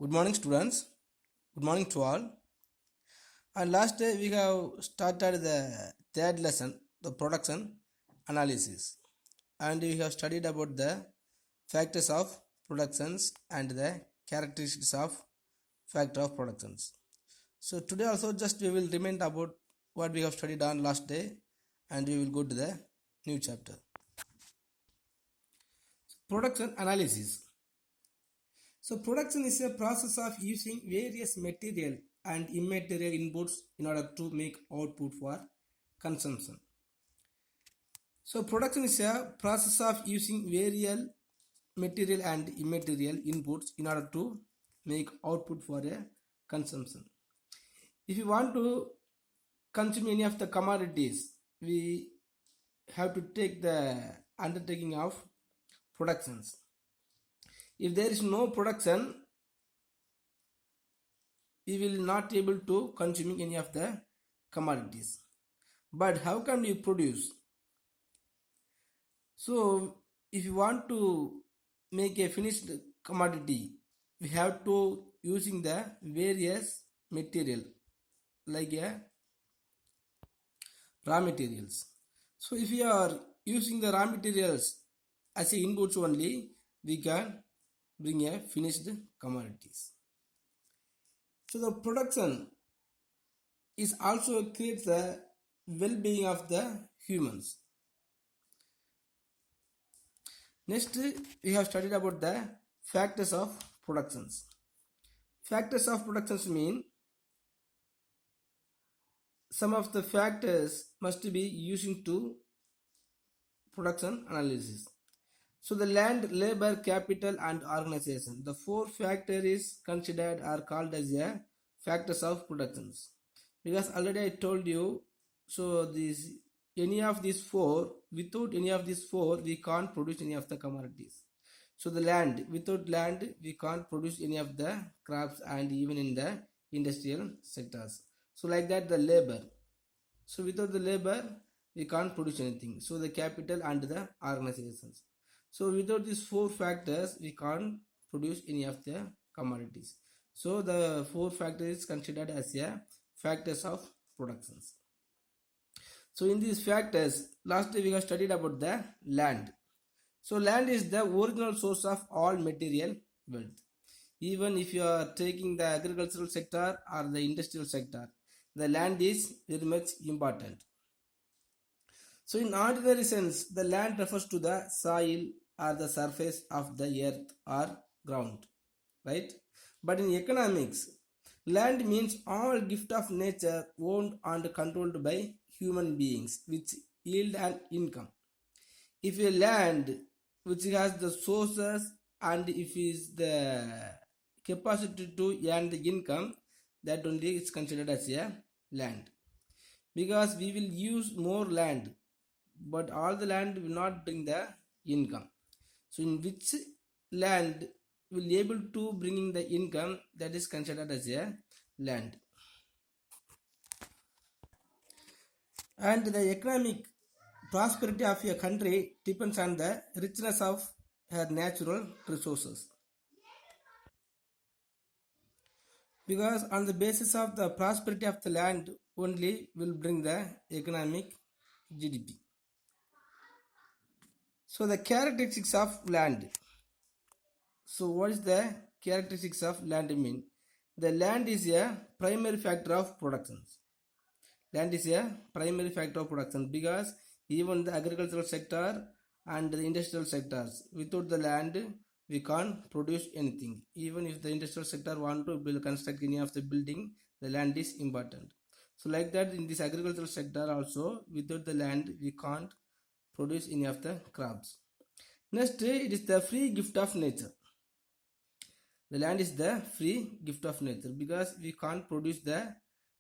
Good morning, students. Good morning to all. And last day we have started the third lesson, the production analysis, and we have studied about the factors of productions and the characteristics of factor of productions. So today also just we will remind about what we have studied on last day, and we will go to the new chapter. Production analysis. So production is a process of using various material and immaterial inputs in order to make output for consumption. So production is a process of using various material and immaterial inputs in order to make output for a consumption. If you want to consume any of the commodities, we have to take the undertaking of productions. If there is no production, we will not able to consuming any of the commodities. But how can we produce? So if you want to make a finished commodity, we have to using the various material like a raw materials. So if we are using the raw materials as a inputs only, we can bring a finished commodities. So the production is also creates the well-being of the humans. Next, we have studied about the factors of productions. Factors of productions mean some of the factors must be using to production analysis. So the land, labor, capital and organization. The four factors is considered are called as a factors of productions. Because already I told you, so this any of these four, without any of these four, we can't produce any of the commodities. So the land, without land, we can't produce any of the crops and even in the industrial sectors. So like that the labor. So without the labor, we can't produce anything. So the capital and the organizations. So without these four factors, we can't produce any of the commodities. So the four factors is considered as a factors of productions. So in these factors, last day we have studied about the land. So land is the original source of all material wealth. Even if you are taking the agricultural sector or the industrial sector, the land is very much important. So in ordinary sense, the land refers to the soil or the surface of the earth or ground, right? But in economics, land means all gift of nature owned and controlled by human beings which yield an income. If a land which has the sources and if is the capacity to earn the income, that only is considered as a land. Because we will use more land, but all the land will not bring the income. So in which land will be able to bringing the income, that is considered as a land. And the economic prosperity of a country depends on the richness of her natural resources. Because on the basis of the prosperity of the land only will bring the economic GDP. So the characteristics of land. So what is the characteristics of land mean? The land is a primary factor of production. Land is a primary factor of production because even the agricultural sector and the industrial sectors, without the land we can't produce anything. Even if the industrial sector want to build construct any of the building, the land is important. So like that in this agricultural sector also, without the land we can't produce any of the crops. Next, it is the free gift of nature. The land is the free gift of nature because we can't produce the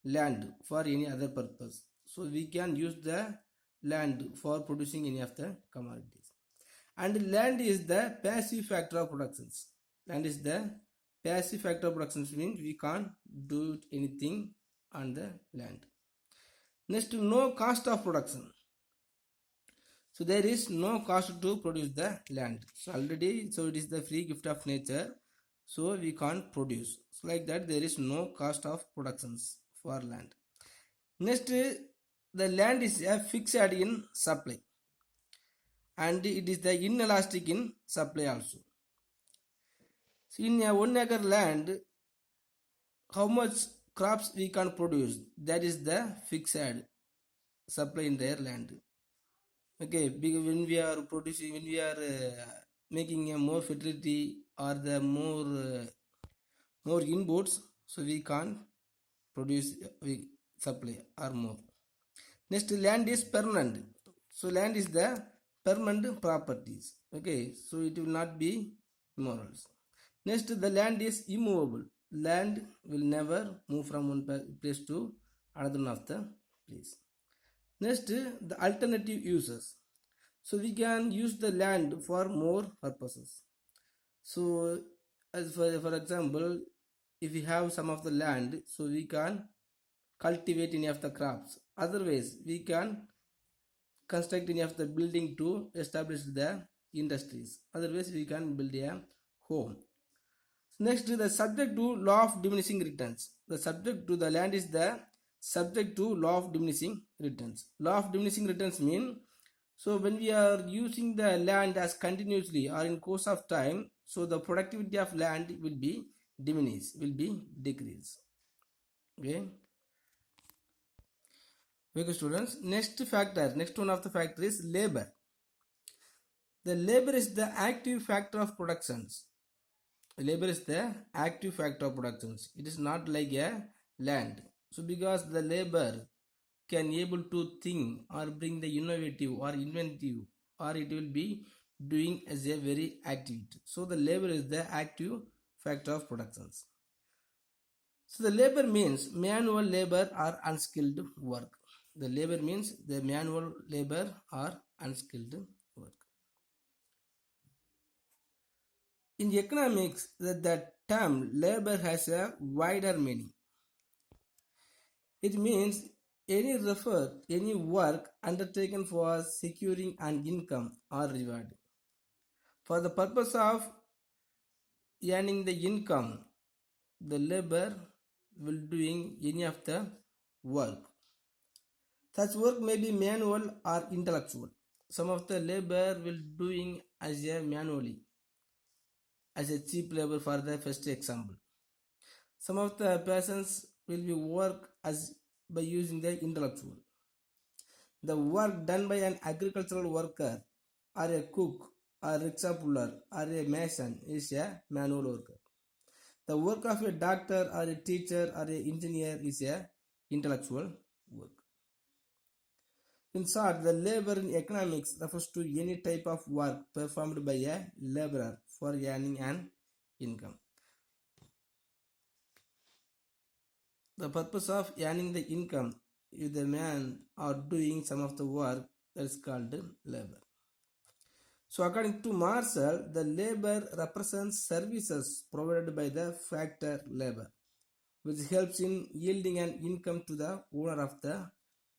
land for any other purpose. So we can use the land for producing any of the commodities. And land is the passive factor of productions. Land is the passive factor of productions means we can't do anything on the land. Next, no cost of production. So there is no cost to produce the land. So already, so it is the free gift of nature. so we can't produce. So like that, there is no cost of productions for land. Next, the land is fixed in supply, and it is the inelastic in supply also. So in a 1 acre land, how much crops we can produce, that is the fixed supply in their land. Okay, because when we are producing, when we are making a more fertility or the more inputs, so we can produce we supply or more. Next, land is permanent. So land is the permanent properties. Okay, so it will not be immorals. Next, the land is immovable. Land will never move from one place to another of the place. Next, the alternative uses. So we can use the land for more purposes. So as for example, if we have some of the land, so we can cultivate any of the crops. Otherwise, we can construct any of the building to establish the industries. Otherwise, we can build a home. Next, the subject to law of diminishing returns. The subject to the land is the subject to law of diminishing returns. Law of diminishing returns mean, so when we are using the land as continuously or in course of time, so the productivity of land will be diminished, will be decreased. Okay. Okay, students. Next one of the factor is labor. The labor is the active factor of productions. Labor is the active factor of productions. It is not like a land. So because the labor can able to think or bring the innovative or inventive, or it will be doing as a very activity. So the labor is the active factor of productions. So the labor means manual labor or unskilled work. The labor means the manual labor or unskilled work. In economics, the term labor has a wider meaning. It means any work undertaken for securing an income or reward. For the purpose of earning the income, the labor will doing any of the work. Such work may be manual or intellectual. Some of the labor will doing as a manually, as a cheap labor for the first example. Some of the persons will be work as by using the intellectual. The work done by an agricultural worker or a cook or rickshaw puller or a mason is a manual worker. The work of a doctor or a teacher or an engineer is a intellectual work. In short, the labor in economics refers to any type of work performed by a laborer for earning an income. The purpose of earning the income, if the man are doing some of the work, that is called labor. So according to Marshall, the labor represents services provided by the factor labor, which helps in yielding an income to the owner of the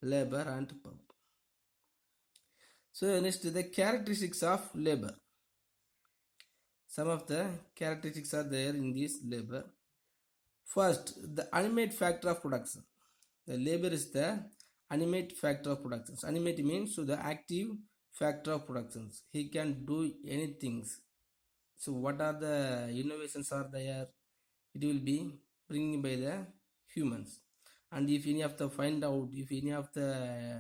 labor and power. So next, the characteristics of labor. Some of the characteristics are there in this labor. First, the animate factor of production. The labor is the animate factor of productions. Animate means so the active factor of productions. He can do anything. So what are the innovations are there? It will be bringing by the humans. And if any of the find out, if any of the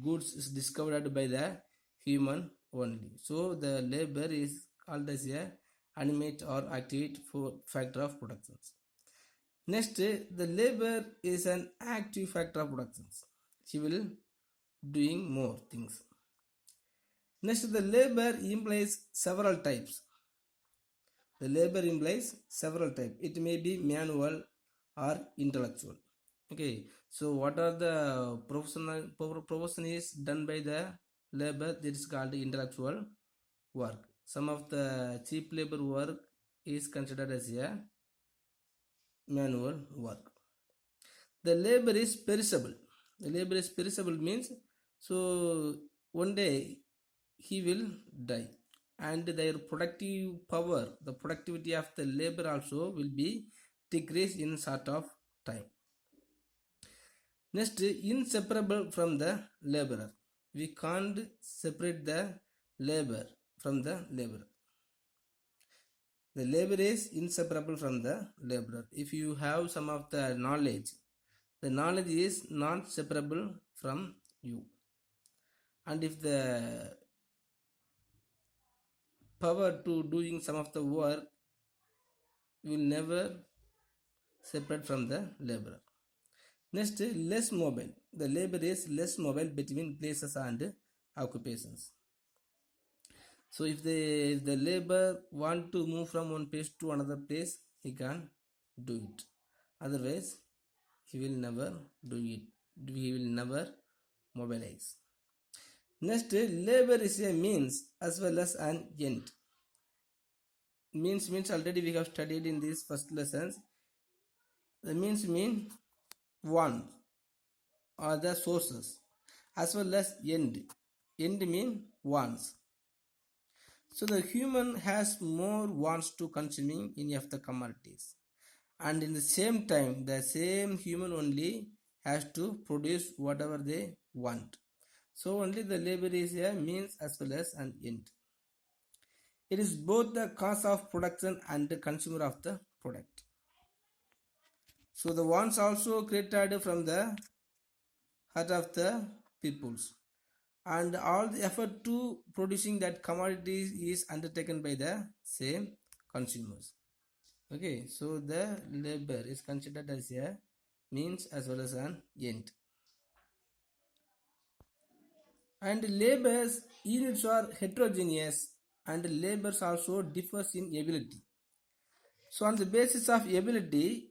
goods is discovered by the human only. So the labor is called as a animate or activate factor of productions. Next, the labor is an active factor of productions. He will doing more things. Next, the labor implies several types. The labor implies several types. It may be manual or intellectual. Okay, so what are the profession is done by the labor? That is called intellectual work. Some of the cheap labor work is considered as a manual work. The labor is perishable. The labor is perishable means so one day he will die. and their productive power, the productivity of the labor also will be decreased in sort of time. Next, inseparable from the laborer. We can't separate the labor from the laborer. The labor is inseparable from the laborer. If you have some of the knowledge is not separable from you. And if the power to doing some of the work will never separate from the laborer. Next, less mobile. The labor is less mobile between places and occupations. So if the labor want to move from one place to another place, he can do it. Otherwise, he will never do it. He will never mobilize. Next, labor is a means as well as an end. Means already we have studied in these first lessons. The means mean one or the sources as well as end. End mean wants. So the human has more wants to consuming any of the commodities, and in the same time the same human only has to produce whatever they want. So only the labor is a means as well as an end. It is both the cause of production and the consumer of the product. So the wants also created from the heart of the peoples, and all the effort to producing that commodity is undertaken by the same consumers. Okay, so the labor is considered as a means as well as an end. And labor's units are heterogeneous, and labors also differs in ability. So on the basis of ability,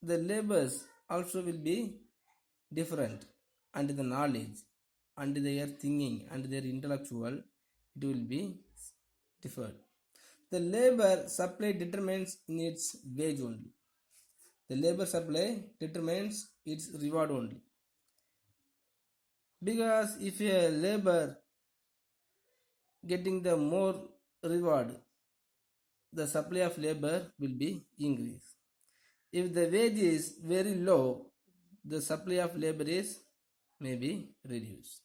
the labors also will be different, and the knowledge and their thinking and their intellectual, it will be different. The labor supply determines its wage only. The labor supply determines its reward only. Because if a labor getting the more reward, the supply of labor will be increased. If the wage is very low, the supply of labor is maybe reduced.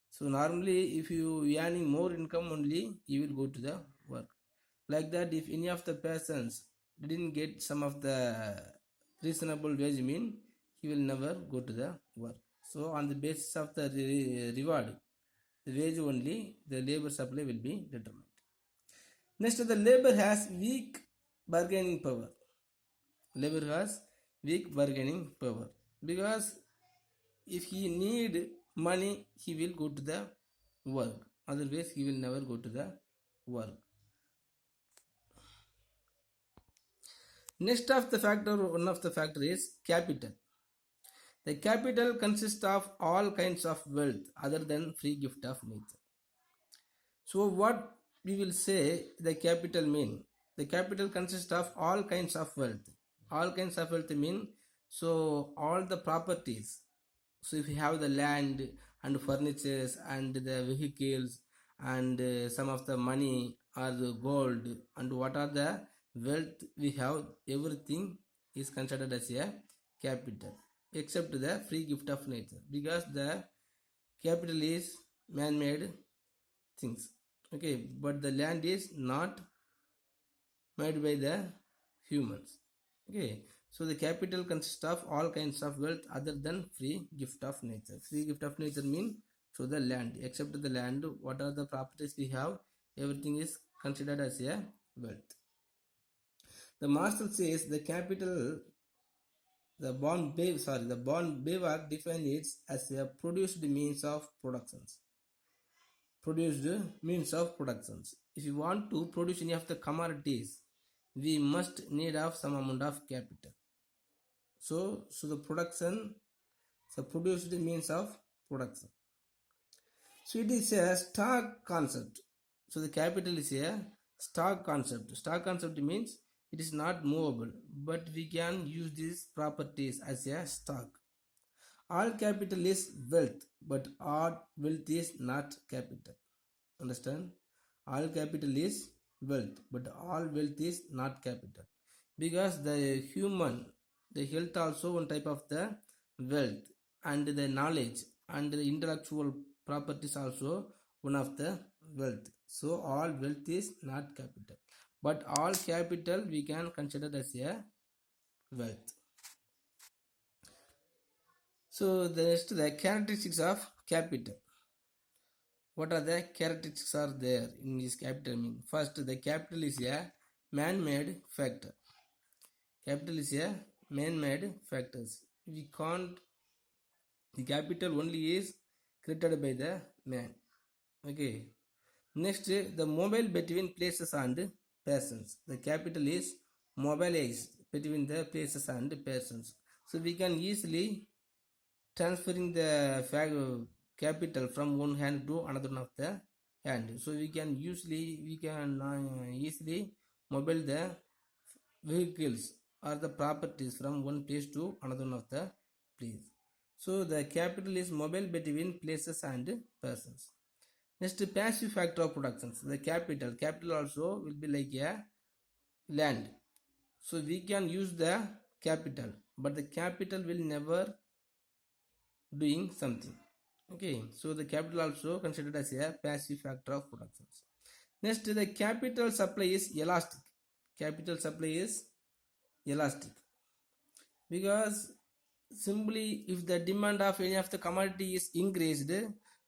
So normally if you earning more income only, you will go to the work. Like that, if any of the persons didn't get some of the reasonable wage mean, he will never go to the work. So on the basis of the reward, the wage only, the labor supply will be determined. Next, the labor has weak bargaining power. Labor has weak bargaining power, because if he need money, he will go to the work. Otherwise, he will never go to the work. Next of the factor, one of the factor is capital. The capital consists of all kinds of wealth other than free gift of nature. So what we will say the capital mean? The capital consists of all kinds of wealth. All kinds of wealth mean, so all the properties. So if you have the land and furnitures and the vehicles and some of the money or the gold and what are the wealth we have, everything is considered as a capital except the free gift of nature, because the capital is man-made things. Okay, but the land is not made by the humans. Okay, so the capital consists of all kinds of wealth other than free gift of nature. Free gift of nature means, so the land, except the land, what are the properties we have, everything is considered as a wealth. The Marshall says the capital, the bond Bevak defines it as a produced means of productions. Produced means of productions. If you want to produce any of the commodities, we must need of some amount of capital. So the production, the produced means of production. So it is a stock concept. So the capital is a stock concept. Stock concept means it is not movable, but we can use these properties as a stock. All capital is wealth, but all wealth is not capital. Understand? All capital is wealth, but all wealth is not capital. Because the human, the health also one type of the wealth, and the knowledge and the intellectual properties also one of the wealth. So all wealth is not capital, but all capital we can consider as a wealth. So the next, the characteristics of capital. What are the characteristics are there in this capital mean? First, the capital is a man-made factor. Capital is a man-made factors. We can't. The capital only is created by the man. Okay. Next, the mobile between places and persons. The capital is mobilized between the places and persons. So we can easily transferring the capital from one hand to another one of the hand. So we can easily mobile the vehicles or the properties from one place to another one of the place. So the capital is mobile between places and persons. Next, passive factor of productions. The capital also will be like a land. So we can use the capital, but the capital will never doing something. Okay, so the capital also considered as a passive factor of productions. Next, the capital supply is elastic. Capital supply is elastic because simply if the demand of any of the commodity is increased,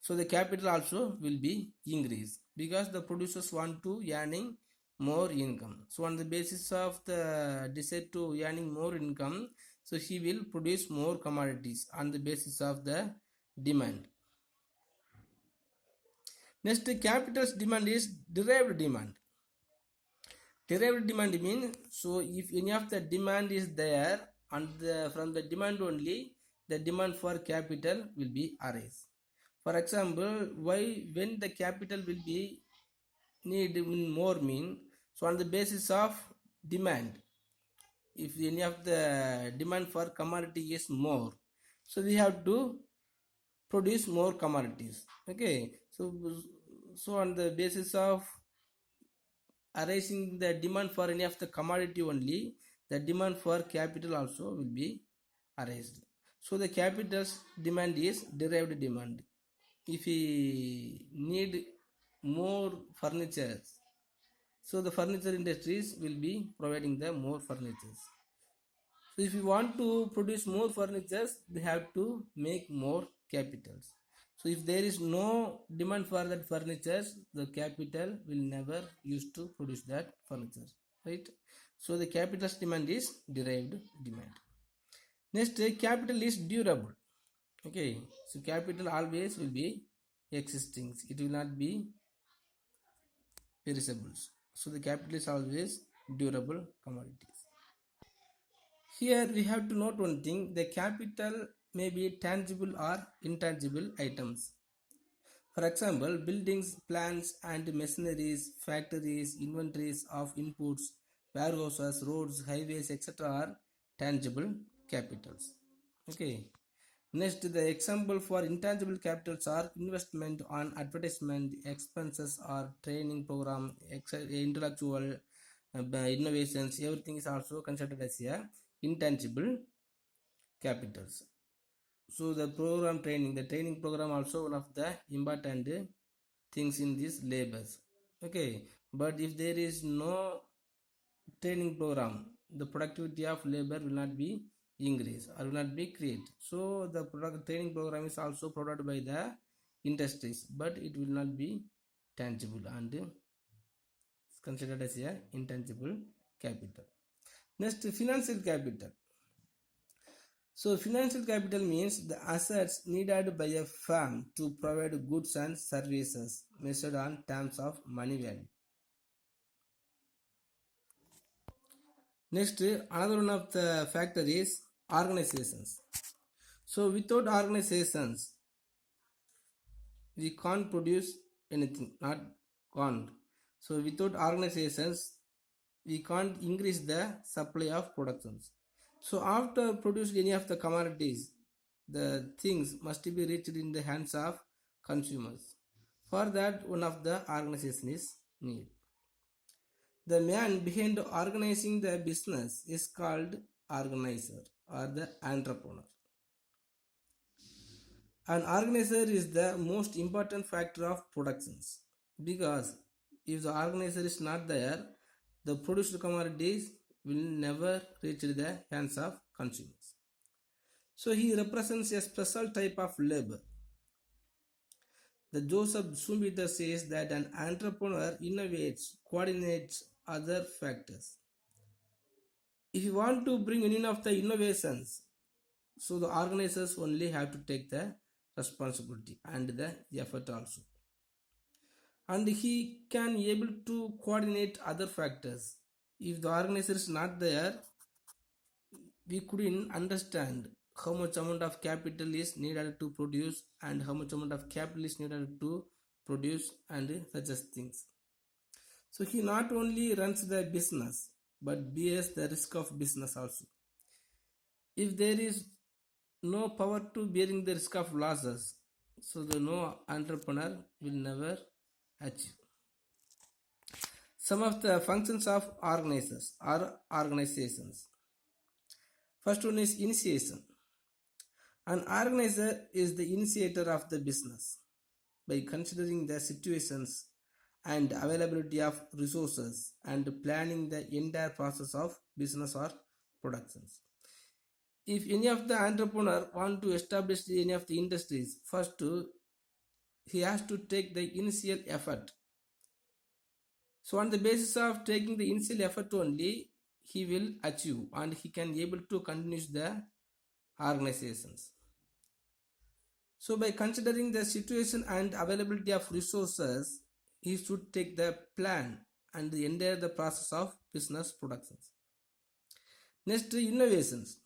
so the capital also will be increased because the producers want to earning more income. So on the basis of the desire to earning more income, so he will produce more commodities on the basis of the demand. Next, capital's demand is derived demand. Derived demand means, so if any of the demand is there and from the demand only the demand for capital will be arise. For example, why when the capital will be need more mean, so on the basis of demand, if any of the demand for commodity is more, so we have to produce more commodities. Okay, so on the basis of arising the demand for any of the commodity only, the demand for capital also will be arised. So the capital's demand is derived demand. If we need more furniture, so the furniture industries will be providing the more furnitures. So if you want to produce more furnitures, they have to make more capitals. So if there is no demand for that furnitures, the capital will never use to produce that furniture, right? So the capital's demand is derived demand. Next, capital is durable. Okay, so capital always will be existing. It will not be perishables. So the capital is always durable commodities. Here we have to note one thing, the capital may be tangible or intangible items. For example, buildings, plants and machineries, factories, inventories of inputs, warehouses, roads, highways, etc. are tangible capitals. Okay. Next, the example for intangible capitals are investment on advertisement, expenses or training program, intellectual innovations, everything is also considered as a intangible capitals. So the training program also one of the important things in these labors. Okay, but if there is no training program, the productivity of labor will not be increased or will not be created. So the training program is also provided by the industries, but it will not be tangible and considered as a intangible capital. Next, financial capital. So financial capital means the assets needed by a firm to provide goods and services measured on terms of money value. Next, another one of the factor is organizations. So without organizations, we can't produce anything, not can't. So without organizations, we can't increase the supply of productions. So after producing any of the commodities, the things must be reached in the hands of consumers. For that, one of the organization is needed. The man behind organizing the business is called organizer or the entrepreneur. An organizer is the most important factor of productions because if the organizer is not there, the produced commodities will never reach the hands of consumers. So he represents a special type of labor. The Joseph Schumpeter says that an entrepreneur innovates, coordinates other factors. If you want to bring any of the innovations, so the organizers only have to take the responsibility and the effort also. And he can able to coordinate other factors. If the organizer is not there, we couldn't understand how much amount of capital is needed to produce and how much amount of capital is needed to produce and such as things. So he not only runs the business but bears the risk of business also. If there is no power to bearing the risk of losses, so the no entrepreneur will never achieve. Some of the functions of organizers or organizations. First one is initiation. An organizer is the initiator of the business by considering the situations and availability of resources and planning the entire process of business or productions. If any of the entrepreneur want to establish any of the industries, first he has to take the initial effort. So on the basis of taking the initial effort only, he will achieve and he can able to continue the organizations. So by considering the situation and availability of resources, he should take the plan and entire the process of business productions. Next, innovations.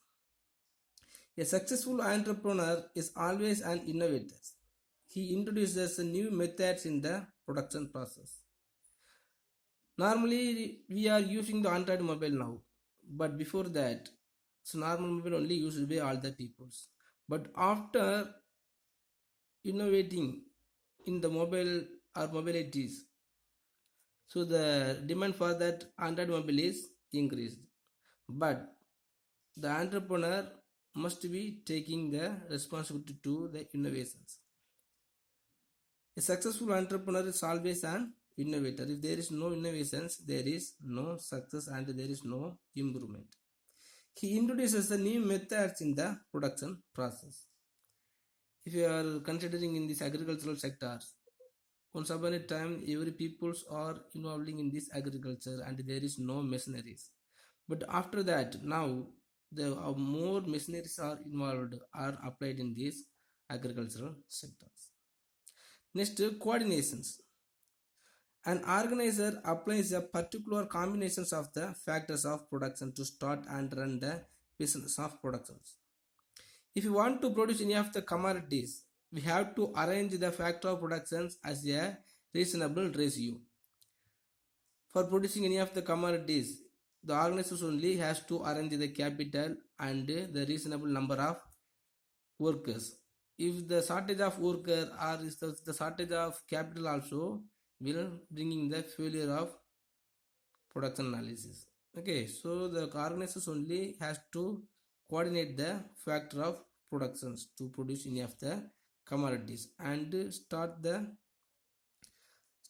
A successful entrepreneur is always an innovator. He introduces new methods in the production process. Normally, we are using the Android mobile now, but before that, so normal mobile only used by all the peoples. But after innovating in the mobile or mobilities, so the demand for that Android mobile is increased. But the entrepreneur must be taking the responsibility to the innovations. A successful entrepreneur is always an innovator. If there is no innovations, there is no success and there is no improvement. He introduces the new methods in the production process. If you are considering in this agricultural sector, once upon a time, every peoples are involving in this agriculture and there is no machineries. But after that, now the more machineries are involved, are applied in these agricultural sectors. Next, coordinations. An organizer applies a particular combinations of the factors of production to start and run the business of productions. If you want to produce any of the commodities, we have to arrange the factor of productions as a reasonable ratio. For producing any of the commodities, the organization only has to arrange the capital and the reasonable number of workers. If the shortage of worker or is the shortage of capital also will bringing the failure of production analysis. Okay, so the organization only has to coordinate the factor of productions to produce any of the commodities and start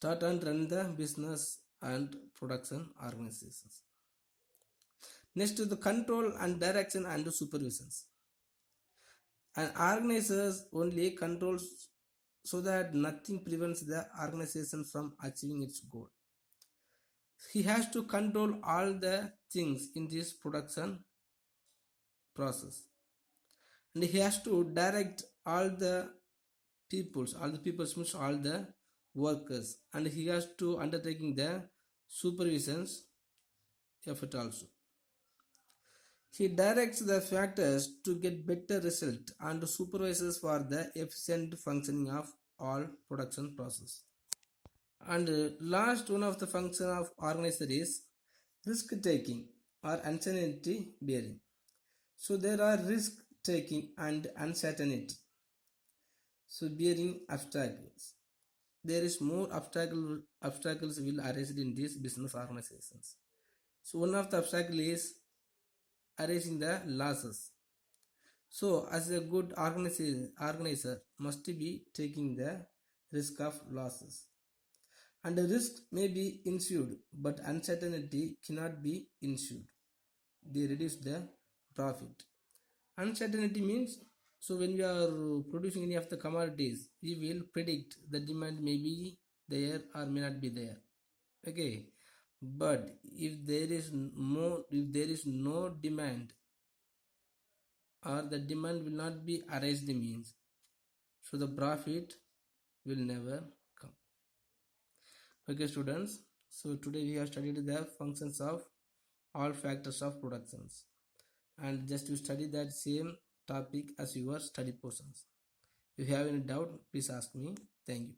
and run the business and production organizations. Next to the control and direction and supervisions. An organizer only controls so that nothing prevents the organization from achieving its goal. He has to control all the things in this production process and he has to direct all the peoples means all the workers and he has to undertaking the supervisions effort also. He directs the factors to get better result and supervises for the efficient functioning of all production process. And last one of the function of organizer is risk taking or uncertainty bearing. So there are risk taking and uncertainty. So bearing obstacles. there is more obstacles will arise in these business organizations. So one of the obstacle is arising the losses. So as a good organizer must be taking the risk of losses. And the risk may be ensued, but uncertainty cannot be ensued. They reduce the profit. Uncertainty means, so when we are producing any of the commodities, we will predict the demand may be there or may not be there. Okay, but if there is no demand or the demand will not be arised means, so the profit will never come. Okay, students. So today we have studied the functions of all factors of productions, and just to study that same topic as your study portions. If you have any doubt, please ask me. Thank you.